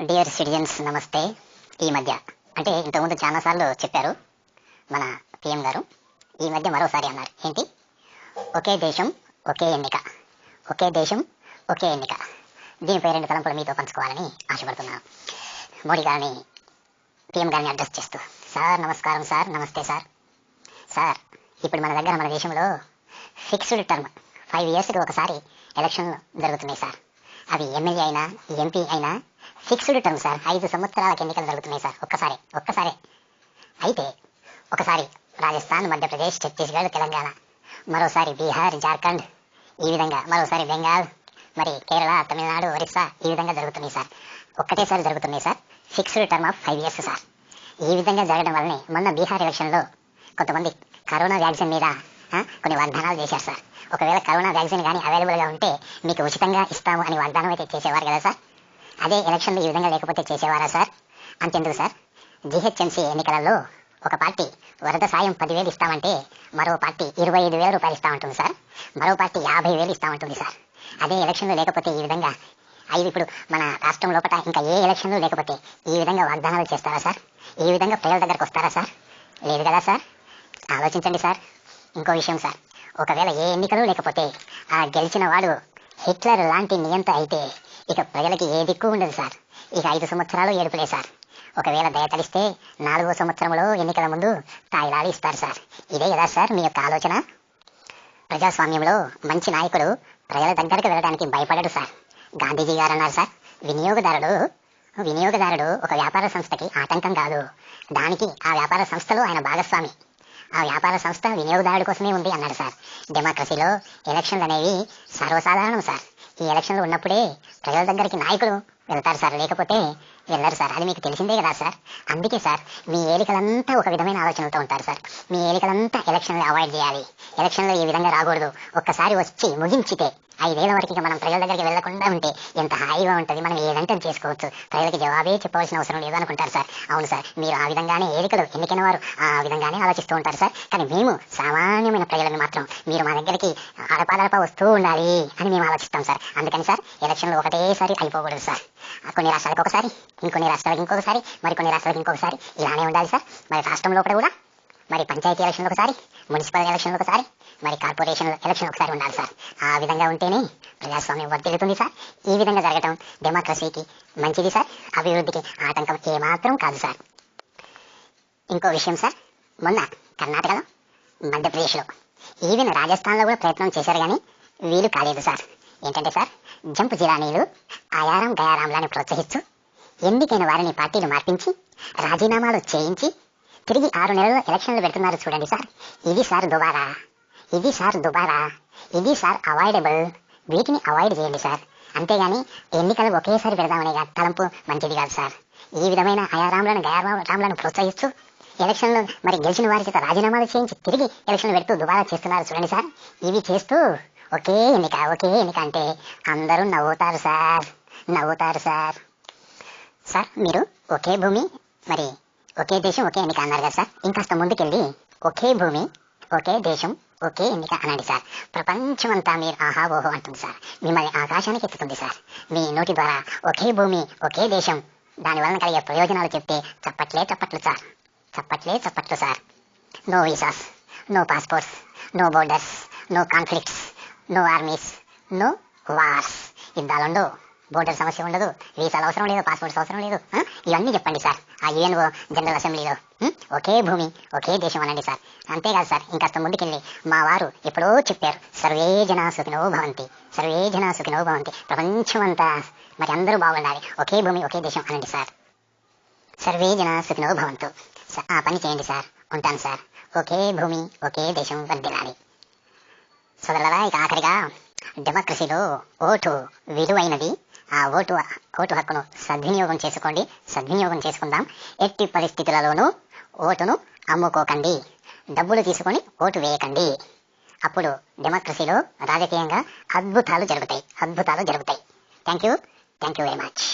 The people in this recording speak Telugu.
డియర్ సిటిజన్స్ నమస్తే. ఈ మధ్య అంటే ఇంతకుముందు చాలాసార్లు చెప్పారు మన పిఎం గారు. ఈ మధ్య మరోసారి అన్నారు. ఏంటి? ఒకే దేశం ఒకే ఎన్నిక, ఒకే దేశం ఒకే ఎన్నిక. దీనిపై రెండు తలంపులు మీతో పంచుకోవాలని ఆశపడుతున్నాను. మోడీ గారిని, పిఎం గారిని అడ్రస్ చేస్తూ, సార్ నమస్కారం, సార్ నమస్తే సార్. సార్, ఇప్పుడు మన దగ్గర మన దేశంలో ఫిక్స్డ్ టర్మ్ 5 yearsకి ఒకసారి ఎలక్షన్లు జరుగుతున్నాయి సార్. అవి ఎమ్మెల్యే అయినా ఎంపీ అయినా ఫిక్స్డ్ టర్మ్ సార్. 5 సంవత్సరాలకు ఎన్నికలు జరుగుతున్నాయి సార్. ఒక్కసారే అయితే ఒకసారి రాజస్థాన్, మధ్యప్రదేశ్, ఛత్తీస్గఢ్, తెలంగాణ, మరోసారి బీహార్, జార్ఖండ్, ఈ విధంగా మరోసారి బెంగాల్, మరి కేరళ, తమిళనాడు, ఒరిస్సా, ఈ విధంగా జరుగుతున్నాయి సార్. ఒక్కటేసారి జరుగుతున్నాయి sir. Fixed term of 5 years sir. ఈ విధంగా జరగడం వల్లనే మొన్న బీహార్ ఎలక్షన్లో కొంతమంది కరోనా వ్యాక్సిన్ మీద కొన్ని వాగ్దానాలు చేశారు సార్. ఒకవేళ కరోనా వ్యాక్సిన్ కానీ అవైలబుల్గా ఉంటే మీకు ఉచితంగా ఇస్తాము అని వాగ్దానం అయితే చేసేవారు కదా సార్. అదే ఎలక్షన్లు ఈ విధంగా లేకపోతే చేసేవారా సార్? అంతెందుకు సార్, జీహెచ్ఎంసీ ఎన్నికలలో ఒక పార్టీ వరద సాయం 10,000 ఇస్తామంటే మరో పార్టీ 25,000 రూపాయలు ఇస్తామంటుంది సార్. మరో పార్టీ 50,000 ఇస్తామంటుంది సార్. అదే ఎలక్షన్లు లేకపోతే ఈ విధంగా ఇప్పుడు మన రాష్ట్రం లోపల ఇంకా ఏ ఎలక్షన్లు లేకపోతే ఈ విధంగా వాగ్దానాలు చేస్తారా సార్? ఈ విధంగా ప్రజల దగ్గరకు వస్తారా సార్? లేదు కదా సార్. ఆలోచించండి సార్. ఇంకో విషయం సార్, ఒకవేళ ఏ ఎన్నికలు లేకపోతే ఆ గెలిచిన వాడు హిట్లర్ లాంటి నియంత అయితే ఇక ప్రజలకి ఏ దిక్కు ఉండదు సార్. ఇక 5 సంవత్సరాలు ఏడుపులే సార్. ఒకవేళ దయతలిస్తే 4వ సంవత్సరంలో ఎన్నికల ముందు తాయిలాలు ఇస్తారు సార్. ఇదే కదా సార్ మీ యొక్క ఆలోచన? ప్రజాస్వామ్యంలో మంచి నాయకుడు ప్రజల దగ్గరకు వెళ్ళడానికి భయపడడు సార్. గాంధీజీ గారు అన్నారు సార్, వినియోగదారుడు ఒక వ్యాపార సంస్థకి ఆటంకం కాదు, దానికి ఆ వ్యాపార సంస్థలో ఆయన భాగస్వామి. ఆ వ్యాపార సంస్థ వినియోగదారుడి కోసమే ఉంది అన్నాడు సార్. డెమోక్రసీలో ఎలక్షన్లు అనేవి సర్వసాధారణం సార్. ఈ ఎలక్షన్లు ఉన్నప్పుడే ప్రజల దగ్గరికి నాయకులు వెళ్తారు సార్, లేకపోతే వెళ్ళరు సార్. అది మీకు తెలిసిందే కదా సార్. అందుకే సార్ మీ ఏలికలంతా ఒక విధమైన ఆలోచనలతో ఉంటారు సార్. మీ ఏలికలంతా ఎలక్షన్లు అవాయిడ్ చేయాలి, ఎలక్షన్లు ఈ విధంగా రాకూడదు, ఒక్కసారి వచ్చి ముగించితే 5 ఏళ్ల వరకు మనం ప్రజల దగ్గరికి వెళ్లకుండా ఉంటే ఎంత హాయిగా ఉంటుంది, మనం ఏదంటే చేసుకోవచ్చు, ప్రజలకి జవాబే చెప్పవలసిన అవసరం లేదు అనుకుంటారు సార్. అవును సార్, మీరు ఆ విధంగానే ఏలికలు ఎన్నికైన వారు ఆ విధంగానే ఆలోచిస్తూ ఉంటారు సార్. కానీ మేము సామాన్యమైన ప్రజలను మాత్రం మీరు మా దగ్గరికి అడపాదడప వస్తూ ఉండాలి అని మేము ఆలోచిస్తాం సార్. అందుకని సార్ ఎలక్షన్లు ఒకటేసారి అయిపోకూడదు సార్. కొన్ని రాష్ట్రాలకు ఒకసారి, ఇంకొన్ని రాష్ట్రాలకు ఇంకొకసారి, మరికొన్ని రాష్ట్రాలకు ఇంకొకసారి, ఇలానే ఉండాలి సార్. మరి రాష్ట్రం లోపల కూడా మరి పంచాయతీ ఎలక్షన్లు ఒకసారి, మున్సిపల్ ఎలక్షన్లు ఒకసారి, మరి కార్పొరేషన్ ఎలక్షన్ ఒకసారి ఉండాలి సార్. ఆ విధంగా ఉంటేనే ప్రజాస్వామ్యం వర్తిల్లుతుంది సార్. ఈ విధంగా జరగటం డెమోక్రసీకి మంచిది సార్, అభివృద్ధికి ఆటంకం ఏమాత్రం కాదు సార్. ఇంకో విషయం సార్, మొన్న కర్ణాటకలో, మధ్యప్రదేశ్లో, ఈవెన్ రాజస్థాన్లో కూడా ప్రయత్నం చేశారు కానీ వీలు కాలేదు సార్. ఏంటంటే సార్, జంప్ జిలానీలు ఆయారం గయారాంలను ప్రోత్సహిస్తూ ఎన్నికైన వారిని పార్టీలు మార్పించి రాజీనామాలు చేయించి తిరిగి 6 నెలల్లో ఎలక్షన్లు పెడుతున్నారు చూడండి సార్. ఇది సార్ దుబారా, ఇది సార్ అవాయిడబుల్. వీటిని అవాయిడ్ చేయండి సార్. అంతేగాని ఎన్నికలు ఒకేసారి పెడదామనే తలంపు మంచిది కాదు సార్. ఈ విధమైన ఆయారాంలను గయారాంలను ప్రోత్సహిస్తూ ఎలక్షన్లు మరి గెలిచిన వారి చేత రాజీనామాలు చేయించి తిరిగి ఎలక్షన్లు పెడుతూ దుబారా చేస్తున్నారు చూడండి సార్. ఇవి చేస్తూ ఒకే ఎన్నిక అంటే అందరూ నవ్వుతారు సార్. సార్ మీరు ఒకే భూమి, మరి ఒకే దేశం ఒకే ఎన్నిక అన్నారు కదా సార్. ఇంకాస్త ముందుకెళ్ళి ఒకే భూమి ఒకే దేశం ఒకే ఎన్నిక అనండి సార్. ప్రపంచమంతా మీరు ఆహా ఓహో అంటుంది సార్. మిమ్మల్ని ఆకాశానికి ఎత్తుతుంది సార్. మీ నోటి ద్వారా ఒకే భూమి ఒకే దేశం, దానివల్ల కలిగే ప్రయోజనాలు చెప్తే చప్పట్లు sir. No visas, no passports, no borders, no conflicts, no armies, no wars. యుద్ధాలుండవు, బోర్డర్ సమస్య ఉండదు, వీసాలు అవసరం లేదు, పాస్పోర్ట్స్ అవసరం లేదు. ఇవన్నీ చెప్పండి సార్ ఆ యుఎన్ఓ జనరల్ అసెంబ్లీలో. ఒకే భూమి ఒకే దేశం అనండి సార్. అంతేకాదు సార్, ఇంకాస్త ముందుకెళ్ళి మా వారు ఎప్పుడో చెప్పారు, సర్వే జనా సుఖినో భవంతి. ప్రపంచమంతా మరి అందరూ బాగుండాలి, ఒకే భూమి ఒకే దేశం అనండి సార్. సర్వే జనా సుఖినో భవంతు. ఆ పని చేయండి సార్. ఉంటాను సార్. ఒకే భూమి ఒకే దేశం వర్ధిల్లాలి. సోదరులారా, ఇక ఆఖరిగా డెమోక్రసీలో ఓటు విలువైనది. ఆ ఓటు హక్కును సద్వినియోగం చేసుకుందాం. ఎట్టి పరిస్థితులలోనూ ఓటును అమ్ముకోకండి, డబ్బులు తీసుకొని ఓటు వేయకండి. అప్పుడు డెమోక్రసీలో రాజకీయంగా అద్భుతాలు జరుగుతాయి. Thank you very much.